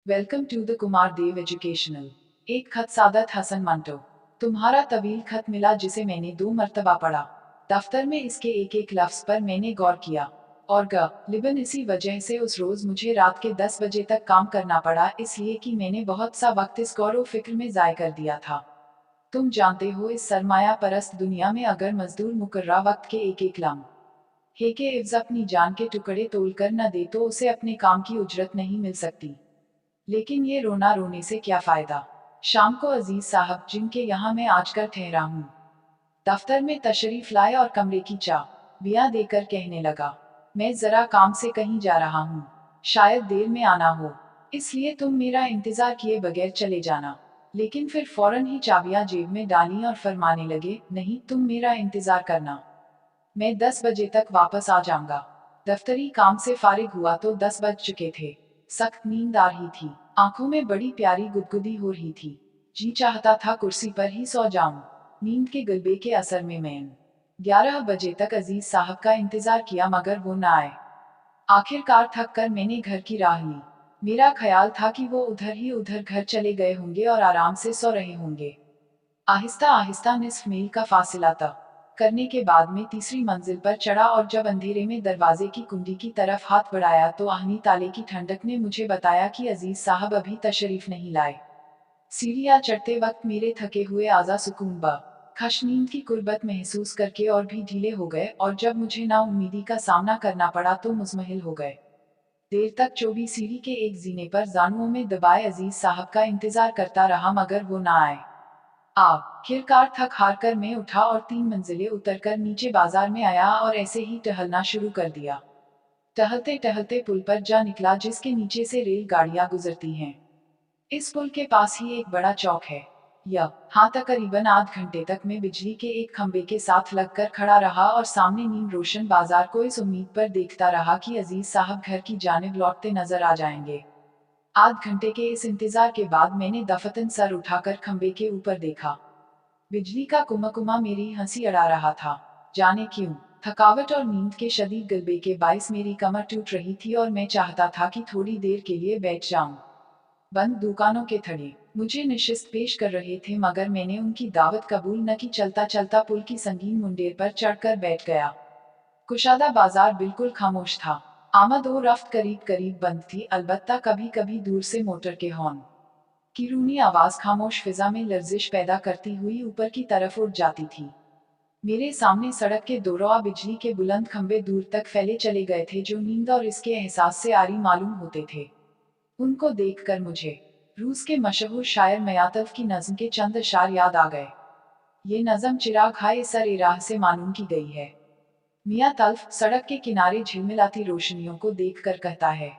Welcome to the Kumar Dev educational. एक खत सादत हसन मंटो। तुम्हारा तवील खत मिला जिसे मैंने 2 मरतबा पढ़ा। दफ्तर में इसके एक एक लफ्ज पर मैंने गौर किया और लिबन इसी वजह से उस रोज मुझे रात के 10 बजे तक काम करना पड़ा, इसलिए कि मैंने बहुत सा वक्त इस गौर व फिक्र में जाय कर दिया था। तुम जानते हो, इस सरमाया परस्त दुनिया में अगर मजदूर मुकर्रा वक्त के एक एक लम्हे के इवज अपनी जान के टुकड़े तोल कर न दे तो उसे अपने काम की उजरत नहीं मिल सकती। लेकिन ये रोना रोने से क्या फायदा। शाम को अजीज साहब, जिनके यहाँ मैं आजकल ठहरा हूँ, दफ्तर में तशरीफ लाए और कमरे की चाबियां देकर कहने लगा, मैं जरा काम से कहीं जा रहा हूँ, शायद देर में आना हो, इसलिए तुम मेरा इंतजार किए बगैर चले जाना। लेकिन फिर फौरन ही चाबियां जेब में डाली और फरमाने लगे, नहीं, तुम मेरा इंतजार करना, मैं 10 बजे तक वापस आ जाऊंगा। दफ्तरी काम से फारिग हुआ तो 10 बज चुके थे। सख्त नींद आ रही थी, आंखों में बड़ी प्यारी गुदगुदी हो रही थी। जी चाहता था कुर्सी पर ही सो जाऊं। नींद के गलबे के असर में मैं 11 बजे तक अजीज साहब का इंतजार किया, मगर वो न आए। आखिरकार थक कर मैंने घर की राह ली। मेरा ख्याल था कि वो उधर घर चले गए होंगे और आराम से सो रहे होंगे। आहिस्ता आहिस्ता निस्फ मील का फासिला तय करने के बाद में तीसरी मंजिल पर चढ़ा और जब अंधेरे में दरवाजे की कुंडी की तरफ हाथ बढ़ाया तो आहनी ताले की ठंडक ने मुझे बताया कि अजीज साहब अभी तशरीफ नहीं लाए। सीढ़ियां चढ़ते वक्त मेरे थके हुए आजा सुकून खश नींद की कुर्बत महसूस करके और भी ढीले हो गए, और जब मुझे नाउम्मीदी का सामना करना पड़ा तो मुजमहिल हो गए। देर तक चौबी सीढ़ी के एक जीने पर जानुओं में दबाए अजीज साहब का इंतजार करता रहा, मगर वो ना आए। आखिरकार थक हार कर मैं उठा और 3 मंजिलें उतरकर नीचे बाजार में आया और ऐसे ही टहलना शुरू कर दिया। टहलते टहलते पुल पर जा निकला, जिसके नीचे से रेल गाड़ियां गुजरती हैं। इस पुल के पास ही एक बड़ा चौक है। यहाँ तकरीबन आध घंटे तक मैं बिजली के एक खंबे के साथ लगकर खड़ा रहा और सामने नीम रोशन बाजार को इस उम्मीद पर देखता रहा कि अजीज साहब घर की जानिब लौटते नजर आ जाएंगे। आध घंटे के इस इंतजार के बाद मैंने दफतन सर उठाकर खंबे के ऊपर देखा। बिजली का कुमकुमा मेरी हंसी अड़ा रहा था। जाने क्यों, थकावट और नींद के शदीद गलबे के बाइस मेरी कमर टूट रही थी और मैं चाहता था कि थोड़ी देर के लिए बैठ जाऊं। बंद दुकानों के थड़े मुझे निशिस्त पेश कर रहे थे, मगर मैंने उनकी दावत कबूल न की। चलता चलता पुल की संगीन मुंडेर पर चढ़कर बैठ गया। कुशादा बाजार बिल्कुल खामोश था। आमद और रफ्त करीब करीब बंद थी, अलबत्ता कभी कभी दूर से मोटर के हॉर्न की रूनी आवाज खामोश फिजा में लर्जिश पैदा करती हुई ऊपर की तरफ उड़ जाती थी। मेरे सामने सड़क के दो रवा बिजली के बुलंद खंबे दूर तक फैले चले गए थे, जो नींद और इसके एहसास से आरी मालूम होते थे। उनको देखकर मुझे रूस के मशहूर शायर मयातल्फ की नज्म के चंद अशार याद आ गए। ये नज्म चिराग हाय सर ए राह से मालूम की गई है। मियाँ तल्फ सड़क के किनारे झिलमिलाती रोशनियों को देखकर कहता है,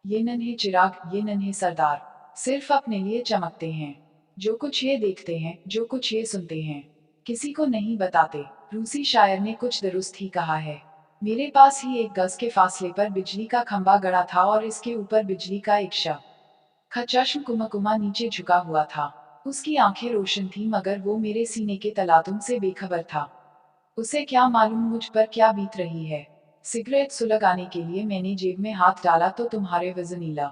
ये नन्हे चिराग, ये नन्हे सरदार, सिर्फ अपने लिए चमकते हैं। जो कुछ ये देखते हैं, जो कुछ ये सुनते हैं, किसी को नहीं बताते। रूसी शायर ने कुछ दुरुस्त ही कहा है। मेरे पास ही 1 गज के फासले पर बिजली का खंबा गड़ा था और इसके ऊपर बिजली का एक चश्म कुमकुमा नीचे झुका हुआ था। उसकी आंखें रोशन थी, मगर वो मेरे सीने के तलातुम से बेखबर था। उसे क्या मालूम मुझ पर क्या बीत रही है। सिगरेट सुलगाने के लिए मैंने जेब में हाथ डाला तो तुम्हारे वजनीला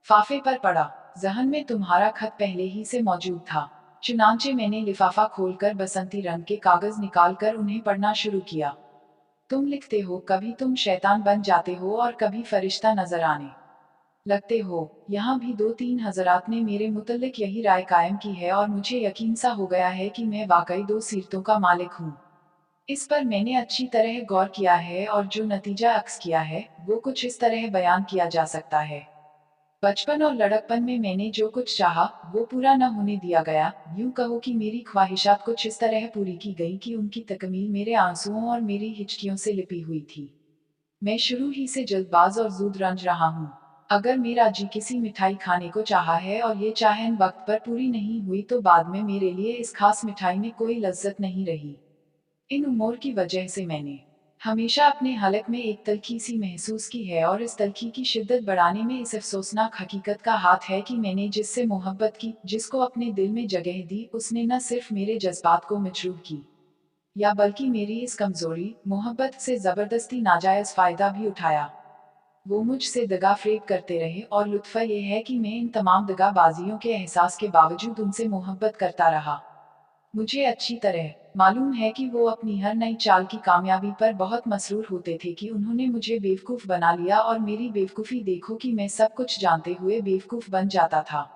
फाफे पर पड़ा। जहन में तुम्हारा खत पहले ही से मौजूद था। चुनांचे मैंने लिफाफा खोलकर बसंती रंग के कागज निकालकर उन्हें पढ़ना शुरू किया। तुम लिखते हो, कभी तुम शैतान बन जाते हो और कभी फरिश्ता नजर आने लगते हो। यहाँ भी 2-3 हजरात ने मेरे मुतल्लिक यही राय कायम की है और मुझे यकीन सा हो गया है कि मैं वाकई 2 सीरतों का मालिक हूँ। इस पर मैंने अच्छी तरह गौर किया है और जो नतीजा अक्स किया है वो कुछ इस तरह बयान किया जा सकता है। बचपन और लड़कपन में मैंने जो कुछ चाहा वो पूरा न होने दिया गया। यूं कहो कि मेरी ख्वाहिशात कुछ इस तरह पूरी की गई कि उनकी तकमील मेरे आंसुओं और मेरी हिचकियों से लिपी हुई थी। मैं शुरू ही से जल्दबाज और जूद रंज रहा हूँ। अगर मेरा जी किसी मिठाई खाने को चाहा है और ये चाहन वक्त पर पूरी नहीं हुई तो बाद में मेरे लिए इस खास मिठाई में कोई लज्जत नहीं रही। इन उमूर की वजह से मैंने हमेशा अपने हलक में एक तल्खी सी महसूस की है, और इस तल्खी की शिद्दत बढ़ाने में इस अफसोसनाक हकीकत का हाथ है कि मैंने जिससे मोहब्बत की, जिसको अपने दिल में जगह दी, उसने न सिर्फ मेरे जज्बात को मजरूह की या बल्कि मेरी इस कमजोरी मोहब्बत से जबरदस्ती नाजायज फायदा भी उठाया। वो मुझसे दगा फरेब करते रहे और लुत्फ़ ये है कि मैं इन तमाम दगाबाजियों के एहसास के बावजूद उनसे मोहब्बत करता रहा। मुझे अच्छी तरह मालूम है कि वो अपनी हर नई चाल की कामयाबी पर बहुत मसरूर होते थे कि उन्होंने मुझे बेवकूफ़ बना लिया और मेरी बेवकूफ़ी देखो कि मैं सब कुछ जानते हुए बेवकूफ़ बन जाता था।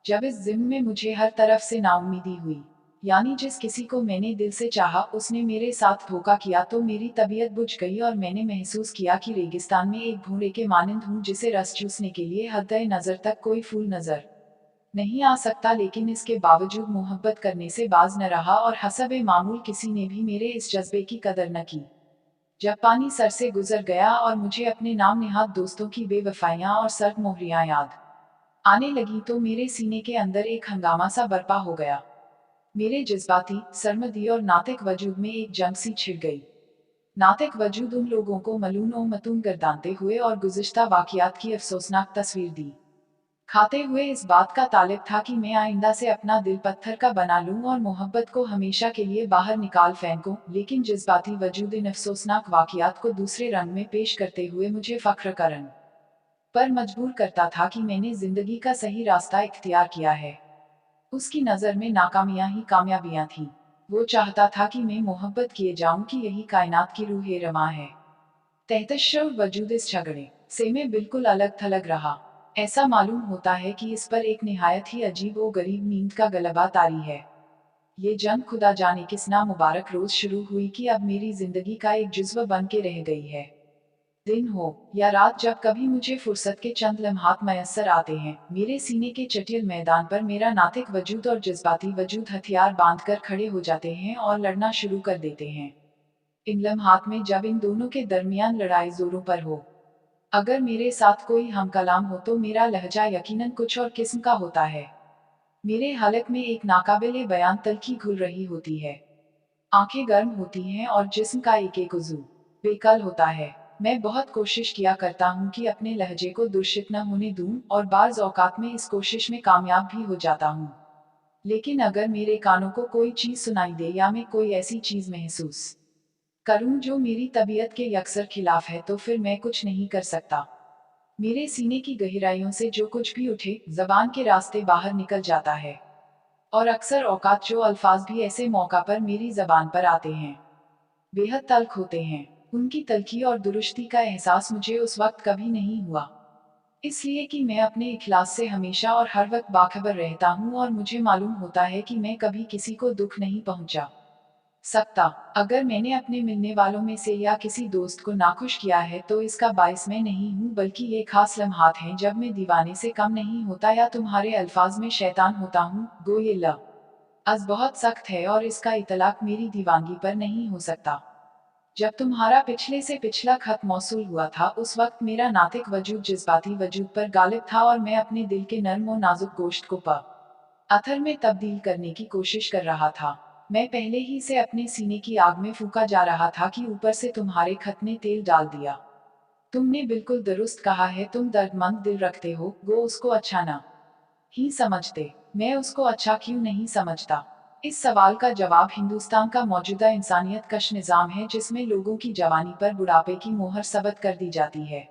जब इस ज़िम्म में मुझे हर तरफ से नाउम्मीदी हुई, यानी जिस किसी को मैंने दिल से चाहा उसने मेरे साथ धोखा किया, तो मेरी तबीयत बुझ गई और मैंने महसूस किया कि रेगिस्तान में एक भूरे के मानंद हूँ जिसे रस चूसने के लिए हद नज़र तक कोई फूल नज़र नहीं आ सकता, लेकिन इसके बावजूद मोहब्बत करने से बाज न रहा और हसबे मामूल किसी ने भी मेरे इस जज्बे की कदर न की। जब पानी सर से गुजर गया और मुझे अपने नाम नेहाद दोस्तों की बेवफाइयां और सर्द मोहरियां याद आने लगी, तो मेरे सीने के अंदर एक हंगामा सा बर्पा हो गया। मेरे जज्बाती, सरमदी और नातिक वजूद में एक जंग सी छिड़ गई। नातिक वजूद उन लोगों को मलून और मतून गर्दानते हुए और गुज़िश्ता वाक़ियात की अफसोसनाक तस्वीर दी खाते हुए इस बात का तालिब था कि मैं आइंदा से अपना दिल पत्थर का बना लूं और मोहब्बत को हमेशा के लिए बाहर निकाल फेंकूं, लेकिन जज्बाती वजूद इन अफसोसनाक वाक़ियात को दूसरे रंग में पेश करते हुए मुझे फ़ख्र करन पर मजबूर करता था कि मैंने ज़िंदगी का सही रास्ता इख्तियार किया है। उसकी नज़र में नाकामियां ही कामयाबियां थीं। वो चाहता था कि मैं मोहब्बत किए जाऊं कि यही कायनात की रूह रमा है। तहतशर वजूद इस झगड़े से मैं बिल्कुल अलग थलग रहा। ऐसा मालूम होता है कि इस पर एक निहायत ही अजीब व गरीब नींद का गलबा तारी है। ये जंग खुदा जाने किस ना मुबारक रोज शुरू हुई कि अब मेरी जिंदगी का एक जुज्व बन के रह गई है। दिन हो या रात, जब कभी मुझे फुर्सत के चंद लम्हात मयस्सर आते हैं, मेरे सीने के चटियल मैदान पर मेरा नातिक वजूद और जज्बाती वजूद हथियार बांध कर खड़े हो जाते हैं और लड़ना शुरू कर देते हैं। इन लम्हात में जब इन दोनों के दरमियान लड़ाई जोरों पर हो, अगर मेरे साथ कोई हम कलाम हो तो मेरा लहजा यकीनन कुछ और किस्म का होता है। मेरे हलक में एक नाकाबिले बयान तल्खी घुल रही होती है। आंखें गर्म होती हैं और जिस्म का एक एक उज़ू बेकल होता है। मैं बहुत कोशिश किया करता हूँ कि अपने लहजे को दुर्शित न होने दूँ और बाज़ औक़ात में इस कोशिश में कामयाब भी हो जाता हूँ। लेकिन अगर मेरे कानों को कोई चीज़ सुनाई दे या मैं कोई ऐसी चीज़ महसूस करूँ जो मेरी तबीयत के यकसर खिलाफ है, तो फिर मैं कुछ नहीं कर सकता। मेरे सीने की गहराइयों से जो कुछ भी उठे, ज़बान के रास्ते बाहर निकल जाता है। और अक्सर औकात जो अल्फाज भी ऐसे मौका पर मेरी ज़बान पर आते हैं, बेहद तल्ख होते हैं। उनकी तल्खी और दुरुस्ती का एहसास मुझे उस वक्त कभी नहीं हुआ, इसलिए कि मैं अपने इखलास से हमेशा और हर वक्त बाखबर रहता हूँ और मुझे मालूम होता है कि मैं कभी किसी को दुख नहीं पहुँचा सकता। अगर मैंने अपने मिलने वालों में से या किसी दोस्त को नाखुश किया है, तो इसका बाइस मैं नहीं हूँ, बल्कि ये खास लम्हात हैं जब मैं दीवाने से कम नहीं होता या तुम्हारे अल्फाज में शैतान होता हूँ। गो ये लफ्ज़ बहुत सख्त है और इसका इतलाक मेरी दीवानगी पर नहीं हो सकता। जब तुम्हारा पिछले से पिछला खत मौसूल हुआ था, उस वक्त मेरा नातिक वजूद जज्बाती वजूद पर गालिब था और मैं अपने दिल के नर्म और नाजुक गोश्त को अथर में तब्दील करने की कोशिश कर रहा था। मैं पहले ही से अपने सीने की आग में फूंका जा रहा था कि ऊपर से तुम्हारे खत ने तेल डाल दिया। तुमने बिल्कुल दुरुस्त कहा है, तुम दर्दमंद दिल रखते हो, वो उसको अच्छा ना ही समझते। मैं उसको अच्छा क्यों नहीं समझता? इस सवाल का जवाब हिंदुस्तान का मौजूदा इंसानियत कश निज़ाम है, जिसमें लोगों की जवानी पर बुढ़ापे की मोहर सबत कर दी जाती है।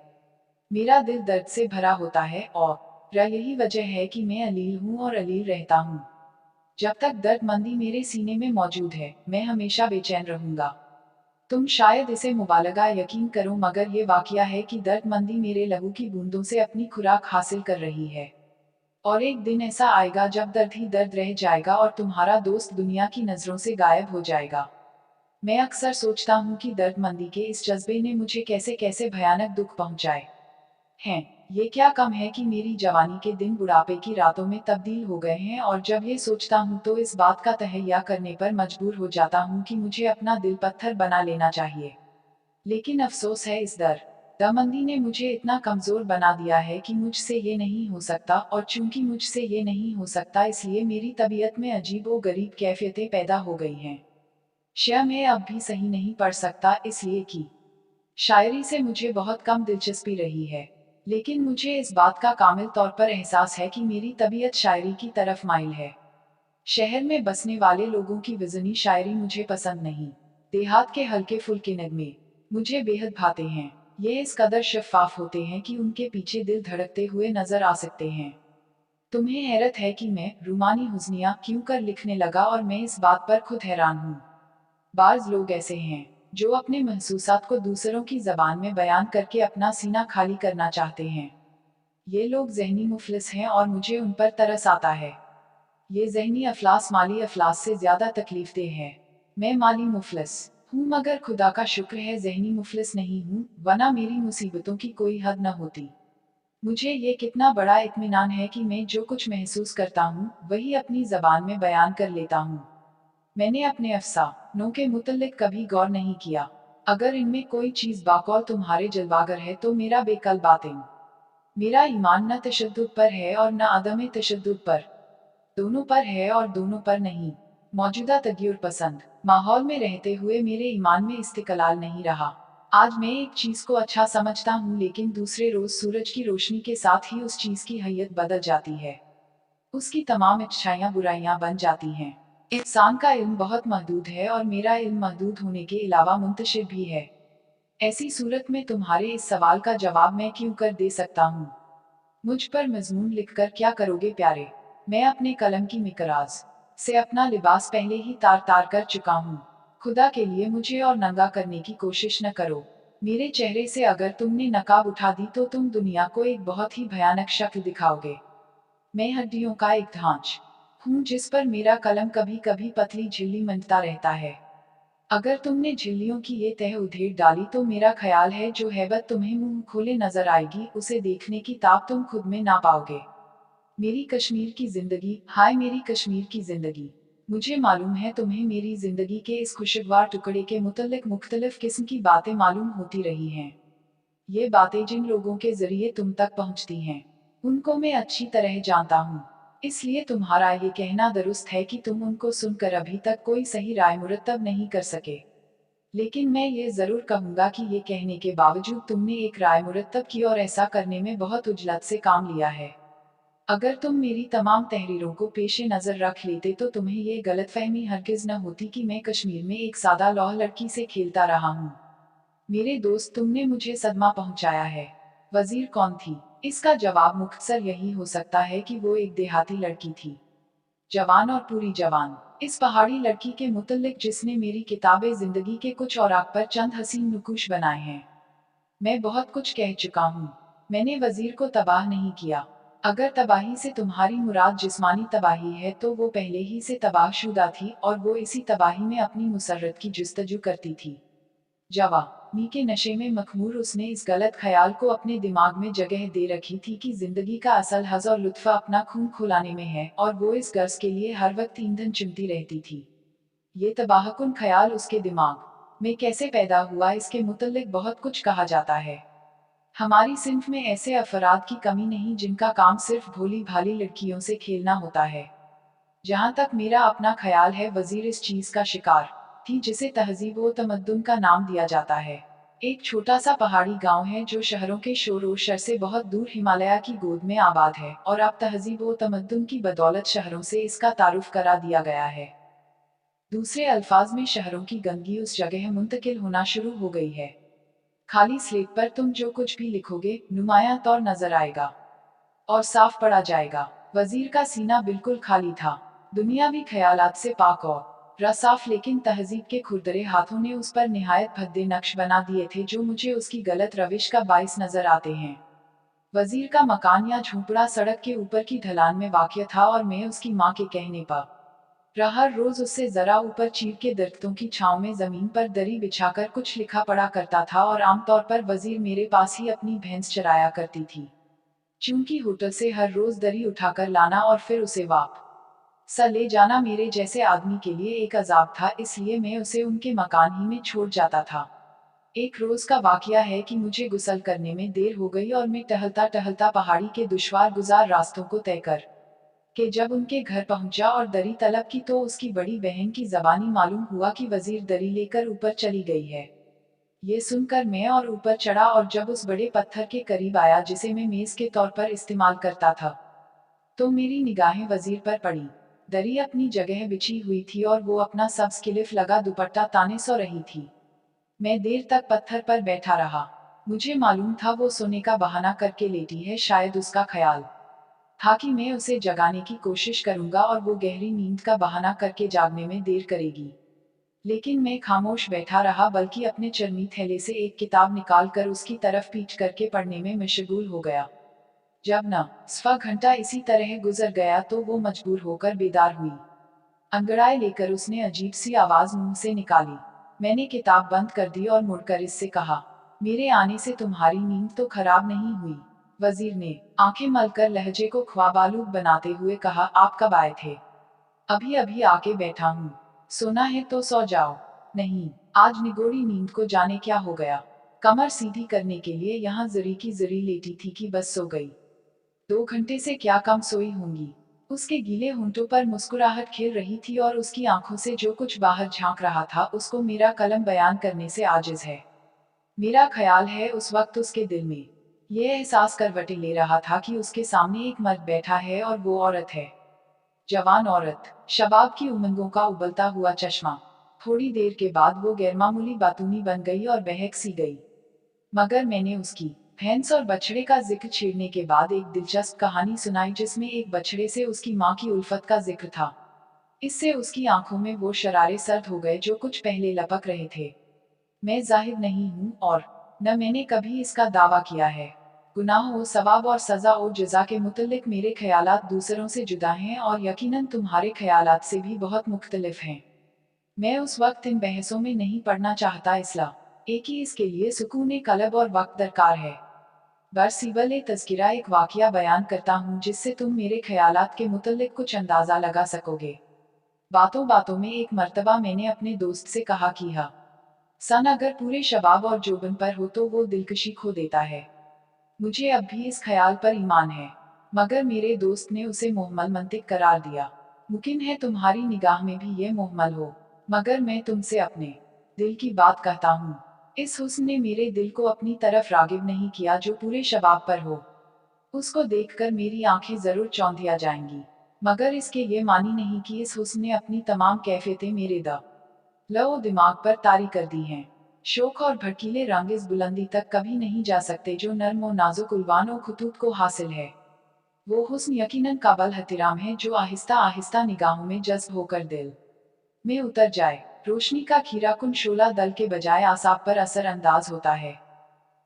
मेरा दिल दर्द से भरा होता है और यही वजह है कि मैं अलील हूँ और अलील रहता हूँ। जब तक दर्दमंदी मेरे सीने में मौजूद है, मैं हमेशा बेचैन रहूंगा। तुम शायद इसे मुबालगा यकीन करो, मगर ये वाकया है कि दर्दमंदी मेरे लहू की बूंदों से अपनी खुराक हासिल कर रही है। और एक दिन ऐसा आएगा जब दर्द ही दर्द रह जाएगा और तुम्हारा दोस्त दुनिया की नजरों से गायब हो जाएगा। मैं अक्सर सोचता हूँ कि दर्दमंदी के इस जज्बे ने मुझे कैसे कैसे भयानक दुख पहुँचाए हैं। ये क्या कम है कि मेरी जवानी के दिन बुढ़ापे की रातों में तब्दील हो गए हैं, और जब ये सोचता हूँ तो इस बात का तहैया करने पर मजबूर हो जाता हूँ कि मुझे अपना दिल पत्थर बना लेना चाहिए। लेकिन अफसोस है, इस दर्दमंदी ने मुझे इतना कमजोर बना दिया है कि मुझसे ये नहीं हो सकता, और चूंकि मुझसे ये नहीं हो सकता, इसलिए मेरी तबीयत में अजीब व गरीब कैफियतें पैदा हो गई हैं। शायद मैं अब भी सही नहीं पढ़ सकता, इसलिए कि शायरी से मुझे बहुत कम दिलचस्पी रही है। लेकिन मुझे इस बात का कामिल तौर पर एहसास है कि मेरी तबीयत शायरी की तरफ माइल है। शहर में बसने वाले लोगों की वज़नी शायरी मुझे पसंद नहीं। देहात के हल्के फुल्के नगमे मुझे बेहद भाते हैं। یہ اس قدر شفاف ہوتے ہیں کہ ان کے پیچھے دل دھڑکتے ہوئے نظر آ سکتے ہیں۔ تمہیں حیرت ہے کہ میں رومانی حسنیہ کیوں کر لکھنے لگا، اور میں اس بات پر خود حیران ہوں۔ بعض لوگ ایسے ہیں جو اپنے محسوسات کو دوسروں کی زبان میں بیان کر کے اپنا سینہ خالی کرنا چاہتے ہیں۔ یہ لوگ ذہنی مفلس ہیں اور مجھے ان پر ترس آتا ہے۔ یہ ذہنی افلاس مالی افلاس سے زیادہ تکلیف دہ ہے۔ میں مالی مفلس ہوں، مگر خدا کا شکر ہے ذہنی مفلس نہیں ہوں، ورنہ میری مصیبتوں کی کوئی حد نہ ہوتی۔ مجھے یہ کتنا بڑا اطمینان ہے کہ میں جو کچھ محسوس کرتا ہوں وہی اپنی زبان میں بیان کر لیتا ہوں۔ میں نے اپنے افسانوں کے متعلق کبھی غور نہیں کیا۔ اگر ان میں کوئی چیز باقول تمہارے جلواگر ہے تو میرا بے کل باطن۔ میرا ایمان نہ تشدد پر ہے اور نہ عدم تشدد پر، دونوں پر ہے اور دونوں پر نہیں۔ موجودہ تغیر پسند ماحول میں رہتے ہوئے میرے ایمان میں استقلال نہیں رہا۔ آج میں ایک چیز کو اچھا سمجھتا ہوں، لیکن دوسرے روز سورج کی روشنی کے ساتھ ہی اس چیز کی حیت بدل جاتی ہے۔ اس کی تمام اچھائیاں برائیاں بن جاتی ہیں۔ انسان کا علم بہت محدود ہے اور میرا علم محدود ہونے کے علاوہ منتشر بھی ہے۔ ایسی صورت میں تمہارے اس سوال کا جواب میں کیوں کر دے سکتا ہوں؟ مجھ پر مضمون لکھ کر کیا کرو گے پیارے؟ میں اپنے قلم کی مقراظ سے اپنا لباس پہلے ہی تار تار کر چکا ہوں۔ خدا کے لیے مجھے اور ننگا کرنے کی کوشش نہ کرو۔ میرے چہرے سے اگر تم نے نقاب اٹھا دی تو تم دنیا کو ایک بہت ہی بھیانک شکل دکھاؤ گے۔ میں ہڈیوں کا ایک ڈھانچ ہوں جس پر میرا قلم کبھی کبھی پتلی جھلی منڈتا رہتا ہے۔ اگر تم نے جھلیوں کی یہ تہ ادھیڑ ڈالی تو میرا خیال ہے جو ہیبت تمہیں منہ کھولے نظر آئے گی اسے دیکھنے کی تاب تم خود میں نہ پاؤ گے۔ میری کشمیر کی زندگی، ہائے میری کشمیر کی زندگی! مجھے معلوم ہے تمہیں میری زندگی کے اس خوشگوار ٹکڑے کے متعلق مختلف قسم کی باتیں معلوم ہوتی رہی ہیں۔ یہ باتیں جن لوگوں کے ذریعے تم تک پہنچتی ہیں ان کو میں اچھی طرح جانتا ہوں، اس لیے تمہارا یہ کہنا درست ہے کہ تم ان کو سن کر ابھی تک کوئی صحیح رائے مرتب نہیں کر سکے۔ لیکن میں یہ ضرور کہوں گا کہ یہ کہنے کے باوجود تم نے ایک رائے مرتب کی اور ایسا کرنے میں بہت عجلت سے کام لیا ہے۔ اگر تم میری تمام تحریروں کو پیش نظر رکھ لیتے تو تمہیں یہ غلط فہمی ہرگز نہ ہوتی کہ میں کشمیر میں ایک سادہ لوح لڑکی سے کھیلتا رہا ہوں۔ میرے دوست، تم نے مجھے صدمہ پہنچایا ہے۔ وزیر کون تھی؟ اس کا جواب مختصر یہی ہو سکتا ہے کہ وہ ایک دیہاتی لڑکی تھی، جوان اور پوری جوان۔ اس پہاڑی لڑکی کے متعلق جس نے میری کتاب زندگی کے کچھ اوراق پر چند حسین نقوش بنائے ہیں، میں بہت کچھ کہہ چکا ہوں۔ میں نے وزیر کو تباہ نہیں کیا۔ اگر تباہی سے تمہاری مراد جسمانی تباہی ہے تو وہ پہلے ہی سے تباہ شدہ تھی اور وہ اسی تباہی میں اپنی مسرت کی جستجو کرتی تھی۔ جوانی کے نشے میں مخمور اس نے اس غلط خیال کو اپنے دماغ میں جگہ دے رکھی تھی کہ زندگی کا اصل حظ اور لطف اپنا خون کھلانے میں ہے، اور وہ اس غرض کے لیے ہر وقت ایندھن چنتی رہتی تھی۔ یہ تباہ کن خیال اس کے دماغ میں کیسے پیدا ہوا اس کے متعلق بہت کچھ کہا جاتا ہے۔ ہماری صنف میں ایسے افراد کی کمی نہیں جن کا کام صرف بھولی بھالی لڑکیوں سے کھیلنا ہوتا ہے۔ جہاں تک میرا اپنا خیال ہے وزیر اس چیز کا شکار تھی جسے تہذیب و تمدن کا نام دیا جاتا ہے۔ ایک چھوٹا سا پہاڑی گاؤں ہے جو شہروں کے شور و شر سے بہت دور ہمالیہ کی گود میں آباد ہے، اور اب تہذیب و تمدن کی بدولت شہروں سے اس کا تعارف کرا دیا گیا ہے۔ دوسرے الفاظ میں شہروں کی گندگی اس جگہ منتقل ہونا شروع ہو گئی ہے۔ خالی سلیٹ پر تم جو کچھ بھی لکھو گے نمایاں طور نظر آئے گا اور صاف پڑا جائے گا۔ وزیر کا سینہ بالکل خالی تھا، دنیاوی خیالات سے پاک اور صاف، لیکن تہذیب کے کھردرے ہاتھوں نے اس پر نہایت بھدے نقش بنا دیے تھے جو مجھے اس کی غلط روش کا باعث نظر آتے ہیں۔ وزیر کا مکان یا جھونپڑا سڑک کے اوپر کی ڈھلان میں واقع تھا اور میں اس کی ماں کے کہنے پر ہر روز اس سے ذرا اوپر چیر کے درختوں کی چھاؤں میں زمین پر دری بچھا کر کچھ لکھا پڑا کرتا تھا، اور عام طور پر وزیر میرے پاس ہی اپنی بھینس چرایا کرتی تھی۔ چونکہ ہوٹل سے ہر روز دری اٹھا کر لانا اور پھر اسے واپس لے جانا میرے جیسے آدمی کے لیے ایک عذاب تھا، اس لیے میں اسے ان کے مکان ہی میں چھوڑ جاتا تھا۔ ایک روز کا واقعہ ہے کہ مجھے غسل کرنے میں دیر ہو گئی اور میں ٹہلتا ٹہلتا پہاڑی کے دشوار گزار راستوں کو طے کر کہ جب ان کے گھر پہنچا اور دری طلب کی تو اس کی بڑی بہن کی زبانی معلوم ہوا کہ وزیر دری لے کر اوپر چلی گئی ہے۔ یہ سن کر میں اور اوپر چڑھا اور جب اس بڑے پتھر کے قریب آیا جسے میں میز کے طور پر استعمال کرتا تھا تو میری نگاہیں وزیر پر پڑی۔ دری اپنی جگہ بچھی ہوئی تھی اور وہ اپنا سبز کلف لگا دوپٹہ تانے سو رہی تھی۔ میں دیر تک پتھر پر بیٹھا رہا۔ मुझे मालूम था वो सोने का बहाना करके लेटी है, शायद उसका ख्याल था कि मैं उसे जगाने की कोशिश करूंगा और वो गहरी नींद का बहाना करके जागने में देर करेगी। लेकिन मैं खामोश बैठा रहा, बल्कि अपने चरनी थैले से एक किताब निकालकर उसकी तरफ पीट करके पढ़ने में मशगूल हो गया। जब न स्वा घंटा इसी तरह गुजर गया तो वो मजबूर होकर बेदार हुई। अंगड़ाई लेकर उसने अजीब सी आवाज मुंह से निकाली। मैंने किताब बंद कर दी और मुड़कर इससे कहा, मेरे आने से तुम्हारी नींद तो खराब नहीं हुई। वजीर ने आंखें मलकर लहजे को ख्वाबालूद बनाते हुए कहा, आप कब आए थे? अभी अभी आके बैठा हूँ। सोना है तो सो जाओ। नहीं, आज निगोड़ी नींद को जाने क्या हो गया। कमर सीधी करने के लिए यहाँ जरी की जरी लेटी थी कि बस सो गई। 2 घंटे से क्या कम सोई होंगी। उसके गीले होंठों पर मुस्कुराहट खिल रही थी और उसकी आंखों से जो कुछ बाहर झांक रहा था उसको मेरा कलम बयान करने से आजिज है। मेरा ख्याल है उस वक्त उसके दिल में ये एहसास करवटें ले रहा था कि उसके सामने एक मर्द बैठा है और वो औरत है। जवान औरत, शबाब की उमंगों का उबलता हुआ चश्मा। थोड़ी देर के बाद वो गैरमामूली बातूनी बन गई और बहक सी गई। मगर मैंने उसकी भैंस और बछड़े का जिक्र छेड़ने के बाद एक दिलचस्प कहानी सुनाई जिसमें एक बछड़े से उसकी माँ की उल्फत का जिक्र था। इससे उसकी आंखों में वो शरारे सर्द हो गए जो कुछ पहले लपक रहे थे। मैं जाहिर नहीं हूँ और न मैंने कभी इसका दावा किया है। गुनाह ओ सवाब और सजा ओ जजा के मुतल्लिक मेरे ख्यालात दूसरों से जुदा हैं और यकीनन तुम्हारे ख्यालात से भी बहुत मुख्तलिफ हैं। मैं उस वक्त इन बहसों में नहीं पड़ना चाहता, इसला एक ही इसके लिए सुकून कलब और वक्त दरकार है। बरसीबल तज़किरा एक वाकया बयान करता हूँ जिससे तुम मेरे ख्यालात के मुतल्लिक कुछ अंदाजा लगा सकोगे। बातों बातों में एक मर्तबा मैंने अपने दोस्त से कहा कि हाँ सन अगर पूरे शबाब और जोबन पर हो तो वो दिलकशी खो देता है। मुझे अब भी इस ख्याल पर ईमान है। मगर मेरे दोस्त ने उसे मुहम्मल मंतिक करार दिया। मुमकिन है तुम्हारी निगाह में भी ये मुहम्मल हो, मगर मैं तुमसे अपने दिल की बात कहता हूँ। इस हुस्न ने मेरे दिल को अपनी तरफ रागिब नहीं किया जो पूरे शबाब पर हो। उसको देखकर मेरी आंखें जरूर चौंधिया जाएंगी, मगर इसके ये मानी नहीं कि इस हुस्न ने अपनी तमाम कैफियतें मेरे लो दिमाग पर तारी कर दी हैं। शोक और भड़कीले रंग इस बुलंदी तक कभी नहीं जा सकते जो नर्म और नाजुक उल्वान और खुतूत को हासिल है। वो हुस्न यकीनन काबल हतिराम है जो आहिस्ता आहिस्ता निगाहों में जज्ब होकर दिल में उतर जाए। रोशनी का खीरा कुन शोला दल के बजाय आसाब पर असर अंदाज होता है।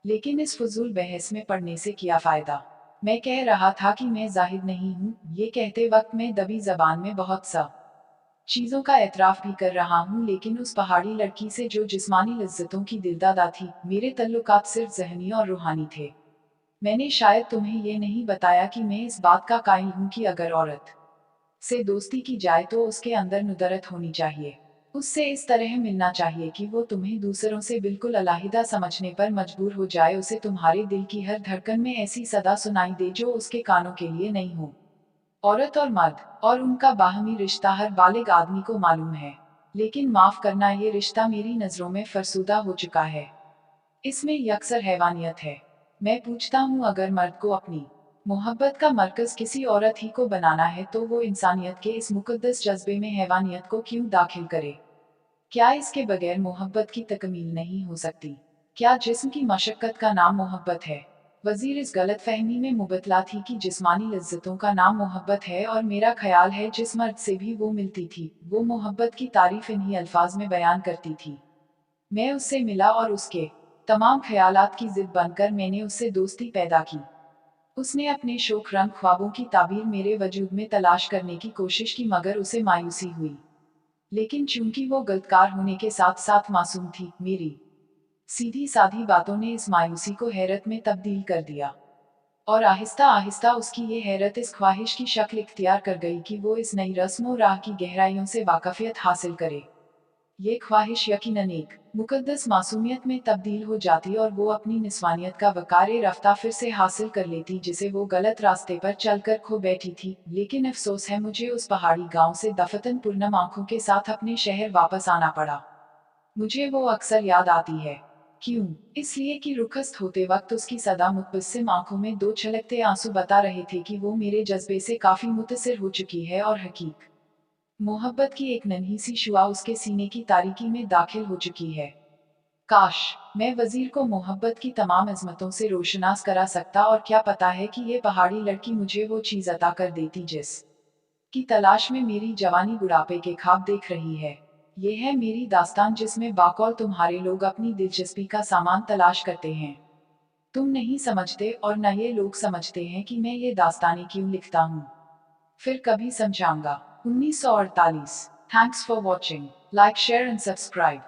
लेकिन इस फजूल बहस में पढ़ने से क्या फायदा। मैं कह रहा था कि मैं जाहिर नहीं हूँ, ये कहते वक्त मैं दबी जबान में बहुत सा चीजों का एतराफ भी कर रहा हूँ, लेकिन उस पहाड़ी लड़की से जो जिस्मानी लज्जतों की दिलदादा थी, मेरे तल्लुकात सिर्फ जहनी और रूहानी थे। मैंने शायद तुम्हें ये नहीं बताया कि मैं इस बात का कायल हूँ कि अगर औरत से दोस्ती की जाए तो उसके अंदर नुदरत होनी चाहिए। उससे इस तरह मिलना चाहिए कि वो तुम्हें दूसरों से बिल्कुल अलहदा समझने पर मजबूर हो जाए, उसे तुम्हारे दिल की हर धड़कन में ऐसी सदा सुनाई दे जो उसके कानों के लिए नहीं हो। औरत और मर्द और उनका बाहमी रिश्ता हर बालिग आदमी को मालूम है, लेकिन माफ करना ये रिश्ता मेरी नजरों में फरसुदा हो चुका है। इसमें यकसर हैवानियत है। मैं पूछता हूँ, अगर मर्द को अपनी मोहब्बत का मरकज किसी औरत ही को बनाना है तो वो इंसानियत के इस मुकद्दस जज्बे में हैवानियत को क्यों दाखिल करे? क्या इसके बगैर मोहब्बत की तकमील नहीं हो सकती? क्या जिस्म की मशक्कत का नाम मोहब्बत है? वजीर इस गलत फहमी में मुबतला थी कि जिस्मानी लज्जतों का नाम मोहब्बत है, और मेरा ख्याल है जिस मर्द से भी वो मिलती थी वो मोहब्बत की तारीफ इन्हीं अल्फाज में बयान करती थी। मैं उससे मिला और उसके तमाम ख्यालात की जिद बनकर मैंने उससे दोस्ती पैदा की। उसने अपने शोक रंग ख्वाबों की ताबीर मेरे वजूद में तलाश करने की कोशिश की, मगर उसे मायूसी हुई। लेकिन चूंकि वो गलतकार होने के साथ साथ मासूम थी, मेरी सीधी साधी बातों ने इस मायूसी को हैरत में तब्दील कर दिया। और आहिस्ता आहिस्ता उसकी ये हैरत इस ख्वाहिश की शक्ल इख्तियार कर गई कि वो इस नई रस्म और राह की गहराइयों से वाकफियत हासिल करे। ये ख्वाहिश यकीनन एक मुकद्दस मासूमियत में तब्दील हो जाती और वो अपनी निस्वानियत का वकार रफ्ता फिर से हासिल कर लेती जिसे वो गलत रास्ते पर चलकर खो बैठी थी। लेकिन अफसोस है, मुझे उस पहाड़ी गांव से दफतन पुरनम आंखों के साथ अपने शहर वापस आना पड़ा। मुझे वो अक्सर याद आती है। क्यों? इसलिए कि रुखसत होते वक्त उसकी सदा मुतबस्सिम आंखों में दो छलकते आंसू बता रहे थे कि वो मेरे जज्बे से काफी मुतासिर हो चुकी है और हकीक मोहब्बत की एक नन्ही सी शुआ उसके सीने की तारीकी में दाखिल हो चुकी है। काश मैं वजीर को मोहब्बत की तमाम अजमतों से रोशनास करा सकता, और क्या पता है कि ये पहाड़ी लड़की मुझे वो चीज अता कर देती जिस की तलाश में मेरी जवानी बुढ़ापे के ख्वाब देख रही है। ये है मेरी दास्तान जिसमें बाकौल तुम्हारे लोग अपनी दिलचस्पी का सामान तलाश करते हैं। तुम नहीं समझते और न ये लोग समझते हैं कि मैं ये दास्तानें क्यों लिखता हूँ। फिर कभी समझाऊंगा। 1948। Thanks for watching. Like share and subscribe.